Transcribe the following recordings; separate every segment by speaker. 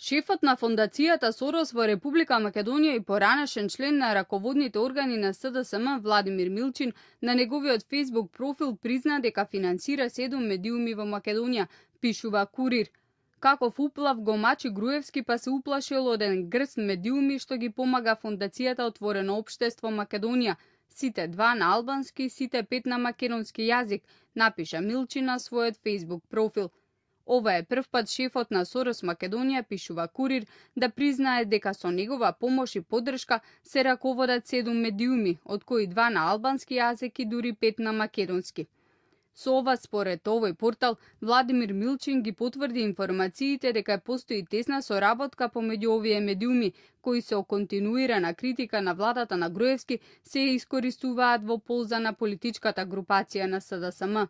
Speaker 1: Шефот на фондацијата Сорос во Република Македонија и поранешен член на раководните органи на СДСМ Владимир Милчин на неговиот Facebook профил призна дека финансира 7 медиуми во Македонија, пишува Курир. Каков уплав го мачи Груевски, па се уплашил од еден грст медиуми што ги помага фондацијата Отворено општество Македонија, сите 2 на албански, сите 5 на македонски јазик, напиша Милчин на својот Facebook профил. Ова е првпат шефот на Сорос Македонија, пишува Курир, да признае дека со негова помош и поддршка се раководат 7 медиуми, од кои 2 на албански јазик и дури 5 на македонски. Со ова, според овој портал, Владимир Милчин ги потврди информациите дека постои тесна соработка помеѓу овие медиуми, кои се континуирана критика на владата на Груевски се искористуваат во полза на политичката групација на СДСМ.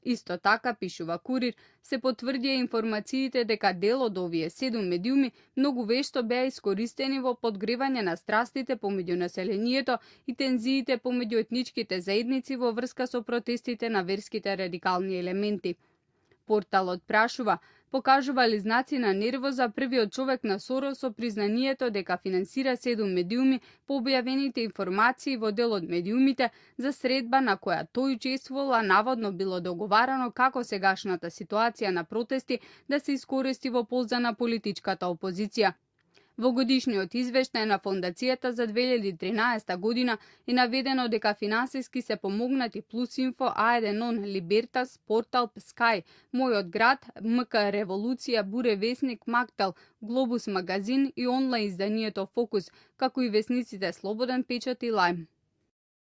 Speaker 1: Исто така, пишува Курир, се потврдија информациите дека дел од овие 7 медиуми многу вешто беа искористени во подгревање на страстите помеѓу населението и тензиите помеѓу етничките заедници во врска со протестите на верските радикални елементи. Порталот прашува, покажува ли знаци на нервоза првиот човек на Сорос со признанието дека финансира 7 медиуми по објавените информации во дел од медиумите за средба на која тој учествувал, а наводно било договарано како сегашната ситуација на протести да се искористи во полза на политичката опозиција. Во годишниот извештај на фондацијата за 2013 година е наведено дека финансиски се помогнати Плусинфо, А1 Либертас, Портал Скај, Мојот град, МК Револуција, Буре весник, Мактал, Глобус магазин и онлайн изданието Фокус, како и весниците Слободен печат и Лајм.